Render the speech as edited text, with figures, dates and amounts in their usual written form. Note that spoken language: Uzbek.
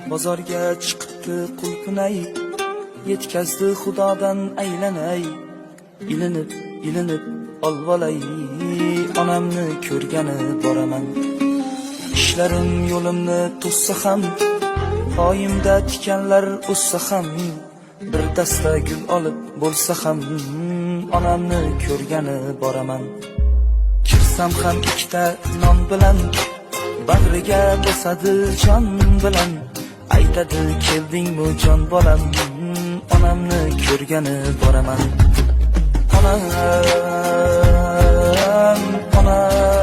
bozorga chiqibdi qulpunay, yetkazdi xudodan aylanay, ilinib ilinib olvolay, onamni ko'rgani boraman. Ishlarim yo'limni to'ssa ham, poyimda tikanlar o'ssa ham, bir dasta gul olib bo'lsa ham, onamni ko'rgani boraman. Kirsam ham ikkita non bilan, bag'riga bosadi jon bilan, aytadi keldingmi jon bolam, onamni ko'rgani boraman. Onam, onam